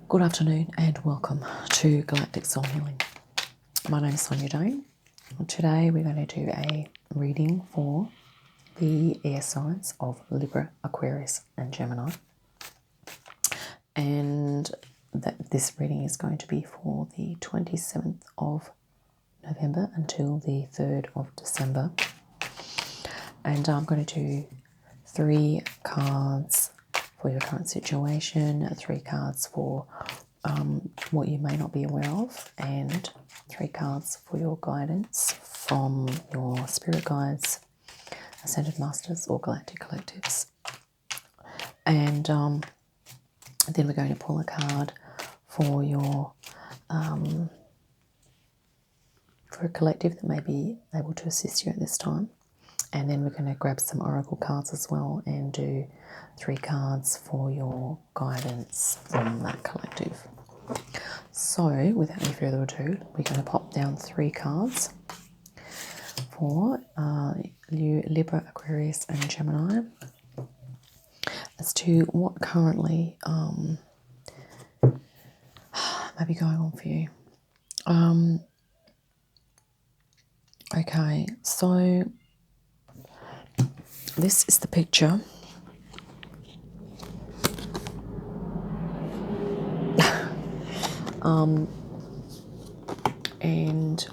Good afternoon and welcome to Galactic Soul Healing. My name is Sonia Jane. Today we're going to do a reading for the air signs of Libra, Aquarius and Gemini. And this reading is going to be for the 27th of November until the 3rd of December. And I'm going to do 3 cards for your current situation, 3 cards for what you may not be aware of, and 3 cards for your guidance from your spirit guides, ascended masters, or galactic collectives. And then we're going to pull a card for your for a collective that may be able to assist you at this time. And then we're going to grab some oracle cards as well and do 3 cards for your guidance from that collective. So, without any further ado, we're going to pop down 3 cards for you, Libra, Aquarius and Gemini, as to what currently may be going on for you. Okay, so this is the picture. And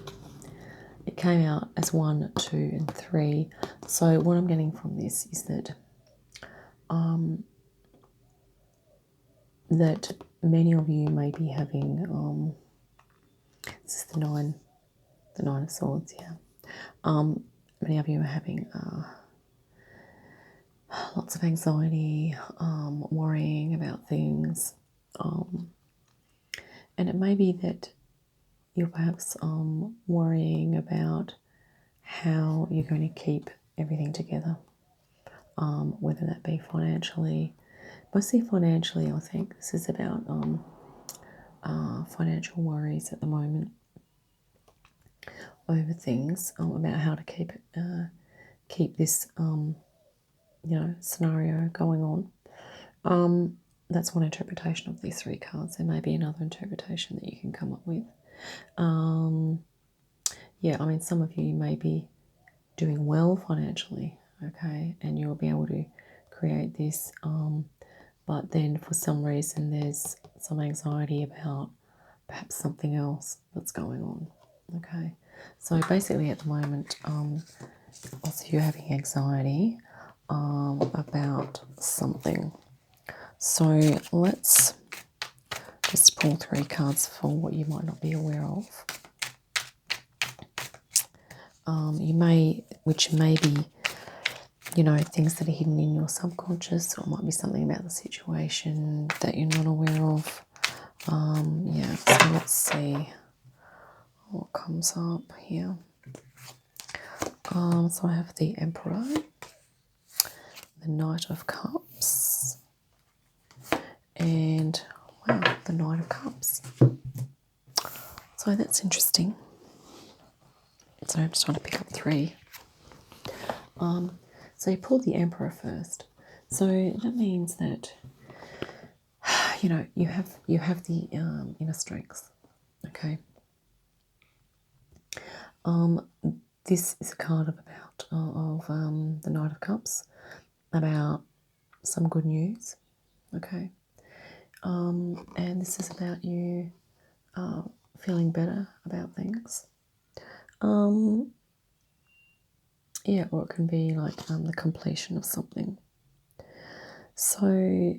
it came out as 1, 2, and 3. So what I'm getting from this is that that many of you may be having this is the nine of swords. Many of you are having lots of anxiety, worrying about things, and it may be that you're perhaps worrying about how you're going to keep everything together, whether that be financially. Mostly financially, I think. This is about financial worries at the moment over things, about how to keep this scenario going on. That's one interpretation of these 3 cards. There may be another interpretation that you can come up with. Some of you may be doing well financially, okay, and you'll be able to create this, but then for some reason there's some anxiety about perhaps something else that's going on, okay. So basically at the moment, also you're having anxiety about something. So let's just pull 3 cards for what you might not be aware of. Which may be, things that are hidden in your subconscious, or it might be something about the situation that you're not aware of. So let's see what comes up here. So I have the Emperor, the Knight of Cups, and wow, the Knight of Cups. So that's interesting. So I'm just trying to pick up 3. So you pulled the Emperor first. So that means that you have the inner strength. Okay. This is a card of the Knight of Cups, about some good news. Okay. And this is about you feeling better about things. Or it can be like the completion of something. So,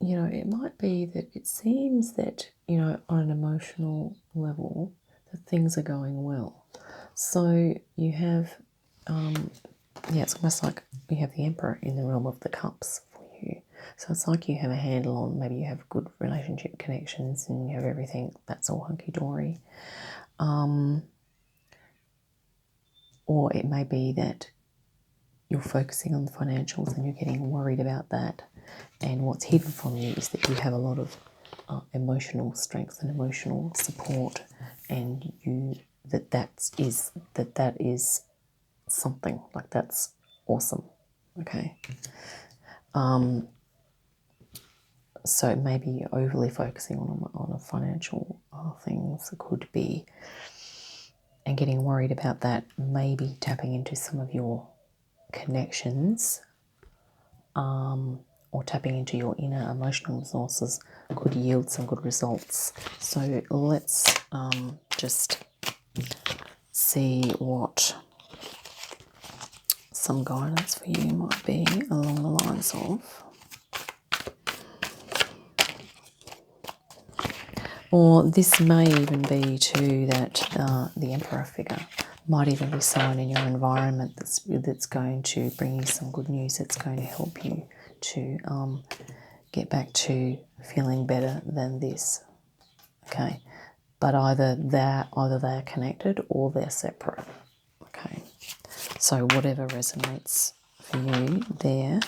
it might be that it seems that, on an emotional level, that things are going well. So you have, it's almost like you have the Emperor in the realm of the cups for you. So it's like you have a handle on, maybe you have good relationship connections and you have everything that's all hunky-dory. Or it may be that you're focusing on the financials and you're getting worried about that. And what's hidden from you is that you have a lot of emotional strength and emotional support, and that is something like that's awesome. Okay. so maybe overly focusing on a financial things could be, and getting worried about that, maybe tapping into some of your connections, or tapping into your inner emotional resources could yield some good results. So let's just see what some guidance for you might be along the lines of. Or this may even be too that the Emperor figure might even be someone in your environment that's going to bring you some good news, that's going to help you to get back to feeling better than this. Okay, but either they're connected or they're separate. Okay, so whatever resonates for you there.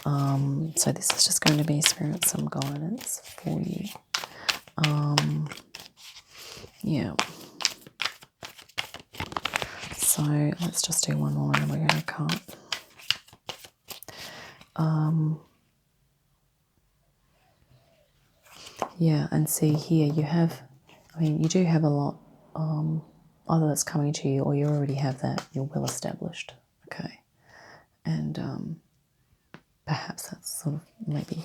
So this is just going to be, Spirit, some guidance for you. Yeah. So let's just do one more and then we're going to cut. Yeah, and see here you have, you do have a lot, either that's coming to you or you already have that, you're well established, okay? And perhaps that's sort of maybe,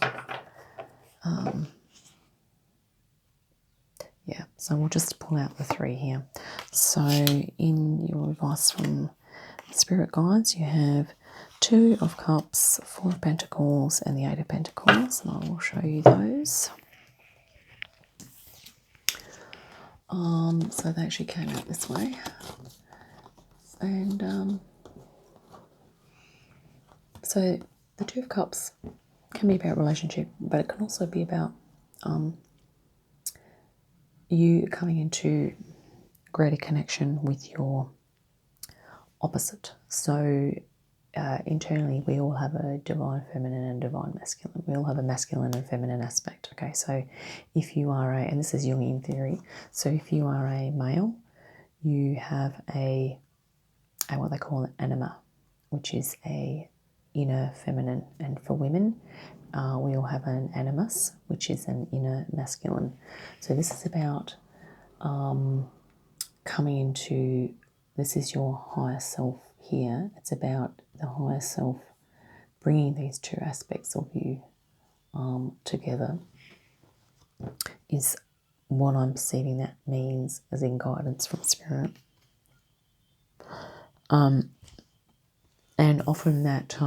yeah, so we'll just pull out the 3 here. So in your advice from Spirit Guides, you have 2 of Cups, 4 of Pentacles, and the 8 of Pentacles, and I will show you those. So they actually came out this way. And so the 2 of Cups can be about relationship, but it can also be about you coming into greater connection with your opposite. So internally we all have a divine feminine and divine masculine. We all have a masculine and feminine aspect. Okay, so if you are and this is Jungian theory, so if you are a male, you have a what they call an anima, which is a inner feminine, and for women we all have an animus, which is an inner masculine. So this is about coming into, this is your higher self here. It's about the higher self bringing these 2 aspects of you together, is what I'm perceiving that means as in guidance from Spirit. And often that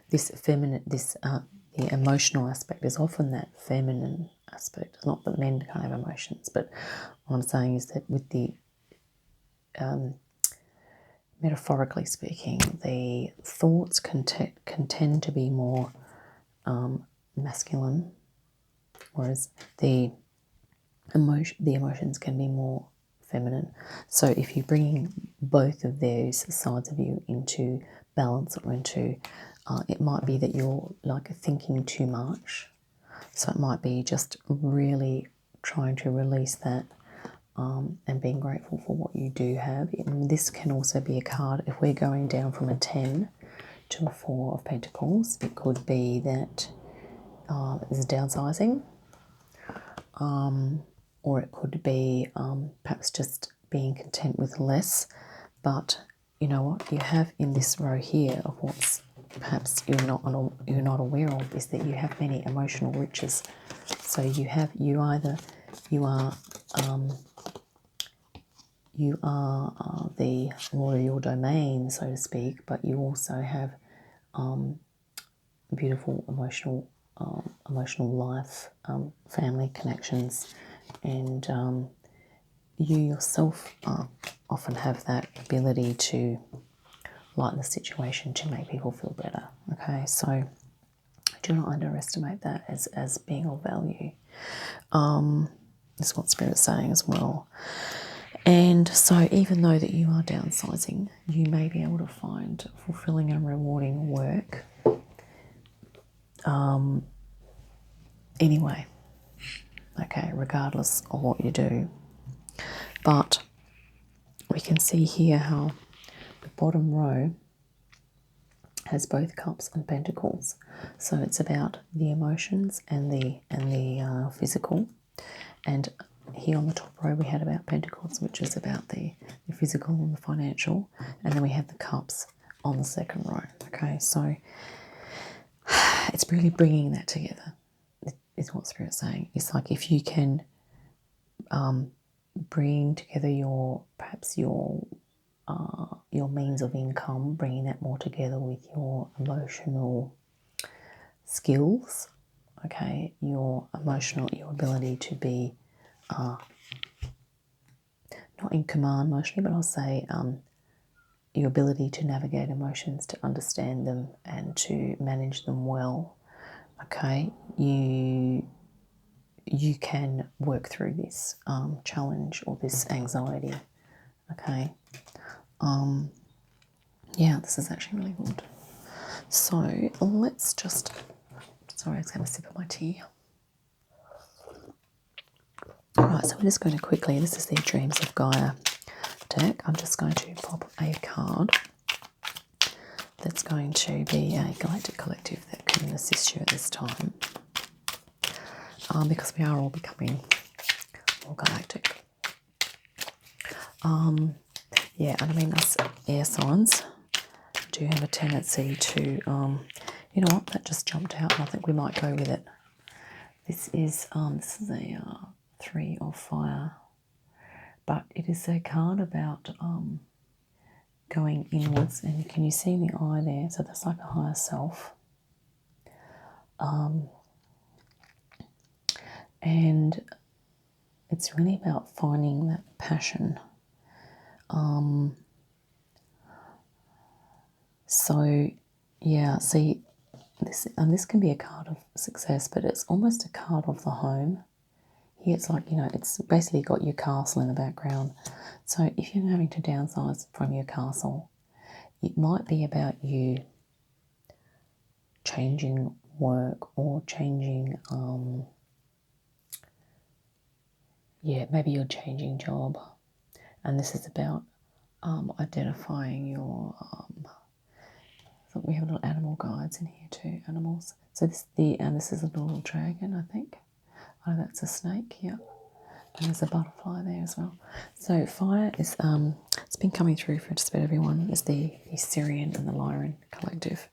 this feminine, the emotional aspect is often that feminine aspect. It's not that men can't have emotions, but what I'm saying is that with the metaphorically speaking, the thoughts can tend to be more masculine, whereas the emotions can be more feminine. So if you're bringing both of those sides of you into balance, or into, it might be that you're like thinking too much. So it might be just really trying to release that and being grateful for what you do have. And this can also be a card, if we're going down from a 10 to a 4 of Pentacles, it could be that there's downsizing, or it could be perhaps just being content with less. But you know what you have in this row here of what's perhaps you're not aware of, is that you have many emotional riches. So you are the lord of your domain, so to speak, but you also have beautiful emotional life, family connections, and you yourself often have that ability to lighten the situation, to make people feel better. Okay, so do not underestimate that as being of value. That's what Spirit's saying as well. And so even though that you are downsizing, you may be able to find fulfilling and rewarding work anyway, okay, regardless of what you do. But we can see here how the bottom row has both cups and pentacles. So it's about the emotions and the physical. And here on the top row we had about pentacles, which is about the physical and the financial. And then we have the cups on the second row. Okay, so it's really bringing that together, is what Spirit's saying. It's like if you can bring together perhaps your means of income, bringing that more together with your emotional skills, okay, your ability to be not in command emotionally, but I'll say your ability to navigate emotions, to understand them and to manage them well, okay, you can work through this challenge or this anxiety, okay. Yeah, this is actually really good. So let's just, sorry, I just have a sip of my tea. All right, so we're just going to quickly, this is the Dreams of Gaia deck. I'm just going to pop a card that's going to be a galactic collective that can assist you at this time, because we are all becoming more galactic. Yeah, and I mean, us air signs do have a tendency to, you know what, that just jumped out and I think we might go with it. This is a 3 of fire, but it is a card about going inwards, and can you see the eye there? So that's like a higher self. And it's really about finding that passion. So yeah, see, this can be a card of success, but it's almost a card of the home. Here it's like, you know, it's basically got your castle in the background. So if you're having to downsize from your castle, it might be about you changing work or changing, maybe you're changing job. And this is about identifying your, I think we have little animal guides in here too, animals. So this is a little dragon, I think. Oh, that's a snake, yeah. And there's a butterfly there as well. So fire is, it's been coming through for just about everyone, is the Syrian and the Lyran collective.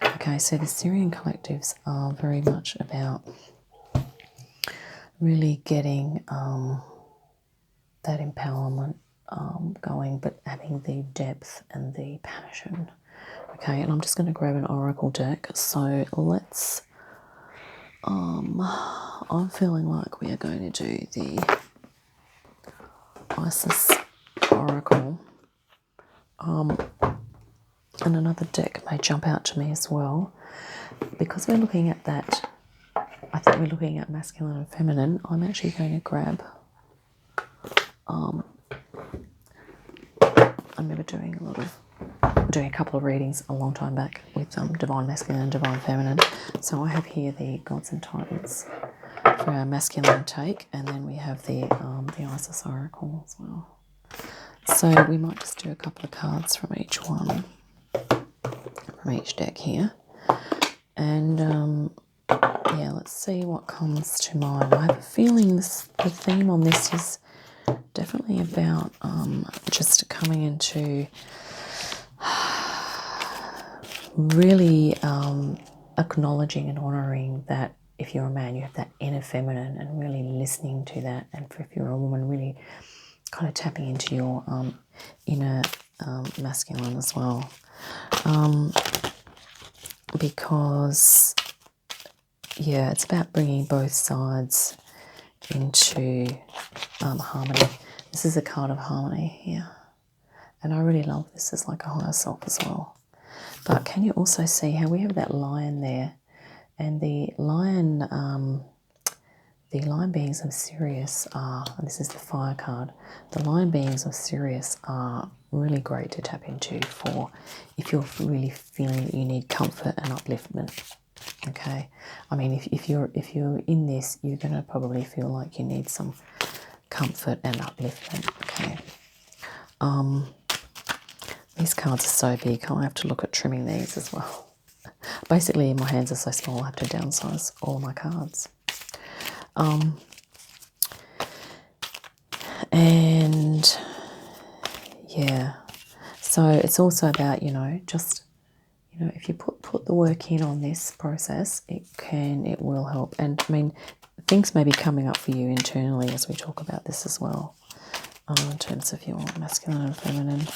Okay, so the Syrian collectives are very much about really getting that empowerment going, but having the depth and the passion. Okay, and I'm just going to grab an oracle deck. So let's, I'm feeling like we are going to do the Isis oracle. And another deck may jump out to me as well. Because we're looking at that, I think we're looking at masculine and feminine, I'm actually going to grab, I remember doing a couple of readings a long time back with divine masculine and divine feminine. So I have here the gods and titans for our masculine take, and then we have the Isis oracle as well. So we might just do a couple of cards from each one, from each deck here, and yeah, let's see what comes to mind. I have a feeling the theme on this is definitely about just coming into really acknowledging and honouring that if you're a man, you have that inner feminine, and really listening to that. And if you're a woman, really kind of tapping into your inner masculine as well. Because, yeah, it's about bringing both sides into harmony. This is a card of harmony here. And I really love this as like a higher self as well. But can you also see how we have that lion there? And the lion beings of Sirius are, and this is the fire card, the lion beings of Sirius are really great to tap into for if you're really feeling that you need comfort and upliftment. Okay, I mean, if you're in this, you're going to probably feel like you need some comfort and upliftment. Okay. These cards are so big, I have to look at trimming these as well. Basically, my hands are so small, I have to downsize all my cards. And yeah, so it's also about, just, if you put the work in on this process, it will help. And I mean, things may be coming up for you internally as we talk about this as well, in terms of your masculine and feminine.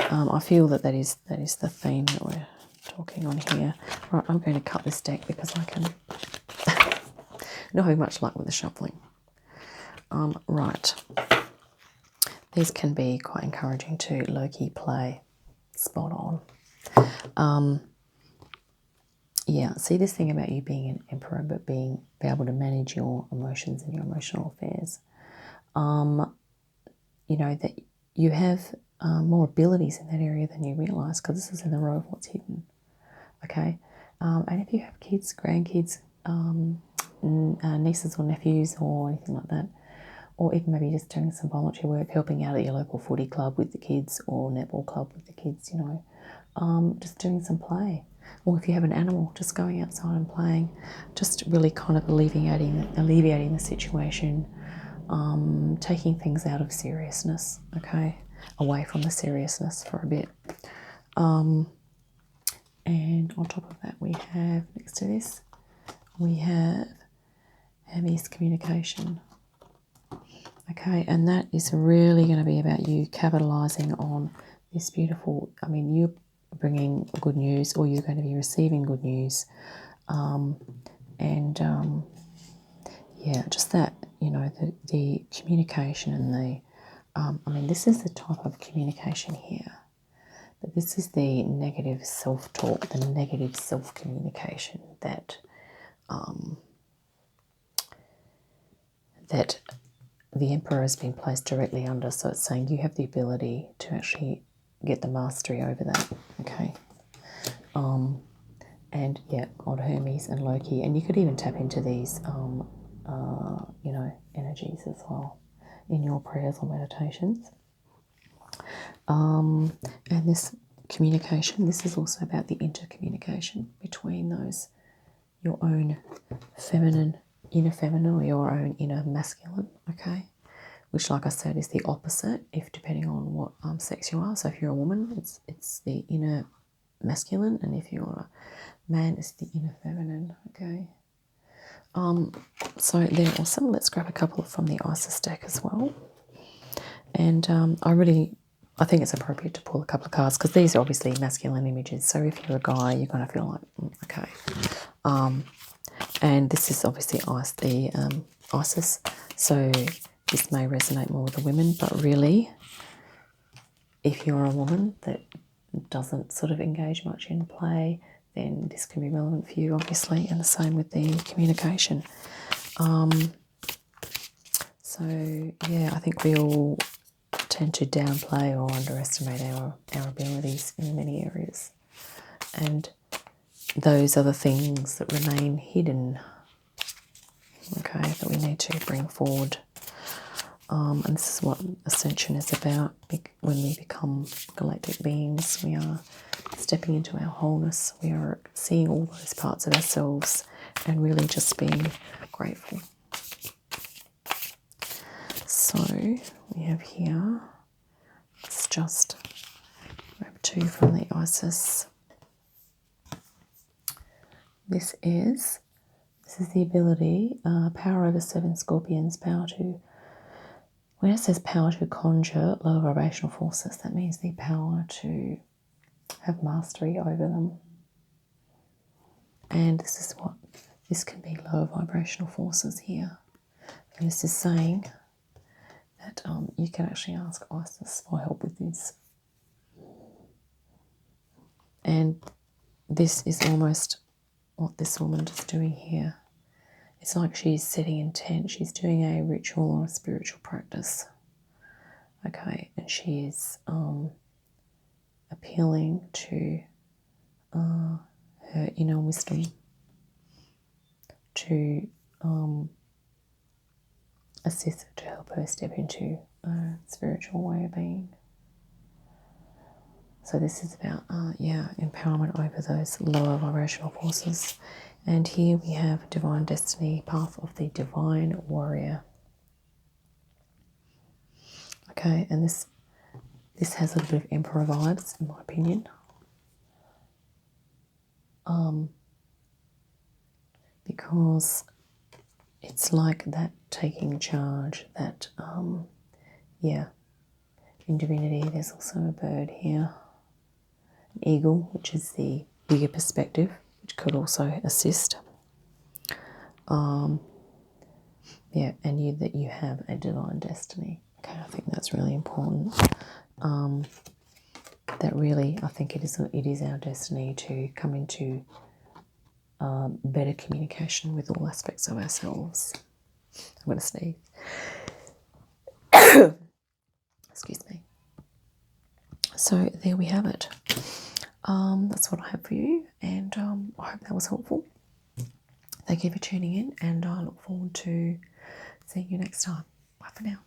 I feel that is the theme that we're talking on here. Right, I'm going to cut this deck because I can not have much luck with the shuffling. Right. These can be quite encouraging too. Low-key play. Spot on. Yeah, see this thing about you being an emperor, but be able to manage your emotions and your emotional affairs. That you have more abilities in that area than you realise, because this is in the row of what's hidden. Okay? And if you have kids, grandkids, nieces or nephews or anything like that, or even maybe just doing some volunteer work, helping out at your local footy club with the kids or netball club with the kids, just doing some play. Or if you have an animal, just going outside and playing, just really kind of alleviating the situation, taking things out of seriousness, okay, away from the seriousness for a bit. And on top of that, we have, next to this, we have Hermes communication. Okay, and that is really going to be about you capitalising on this beautiful, you're bringing good news, or you're going to be receiving good news. Just that, the communication and this is the type of communication here. But this is the negative self-talk, the negative self-communication that the Emperor has been placed directly under. So it's saying you have the ability to actually get the mastery over that, okay? And yeah, God, Hermes and Loki. And you could even tap into these, energies as well in your prayers or meditations. And this communication, this is also about the intercommunication between those, your own feminine, inner feminine, or your own inner masculine, okay? Which, like I said, is the opposite, if depending on what sex you are. So if you're a woman, it's the inner masculine, and if you're a man, it's the inner feminine, okay? So they're awesome. Let's grab a couple from the Isis deck as well. And I think it's appropriate to pull a couple of cards, because these are obviously masculine images. So if you're a guy, you're going to feel like, okay. And this is obviously Isis. So this may resonate more with the women, but really, if you're a woman that doesn't sort of engage much in play, then this can be relevant for you, obviously, and the same with the communication. So, yeah, I think we all tend to downplay or underestimate our abilities in many areas. And those are the things that remain hidden, okay, that we need to bring forward. And this is what Ascension is about. When we become galactic beings, we are stepping into our wholeness. We are seeing all those parts of ourselves and really just being grateful. So we have here, let's just grab two from the Isis. This is the ability, power over 7 scorpions, when it says power to conjure low vibrational forces, that means the power to have mastery over them. And this can be low vibrational forces here. And this is saying that you can actually ask Isis for help with this. And this is almost what this woman is doing here. It's like she's setting intent. She's doing a ritual or a spiritual practice. Okay, and she is appealing to her inner wisdom to assist, to help her step into a spiritual way of being. So this is about, yeah, empowerment over those lower vibrational forces. And here we have Divine Destiny, Path of the Divine Warrior. Okay, and this has a little bit of Emperor vibes, in my opinion. Because it's like that taking charge, that, yeah, in divinity. There's also a bird here, an eagle, which is the bigger perspective, which could also assist. Yeah, and that you have a divine destiny. Okay, I think that's really important. That really, I think it is our destiny to come into better communication with all aspects of ourselves. I'm going to sneeze. Excuse me. So there we have it. That's what I have for you, and I hope that was helpful. Thank you for tuning in, and I look forward to seeing you next time. Bye for now.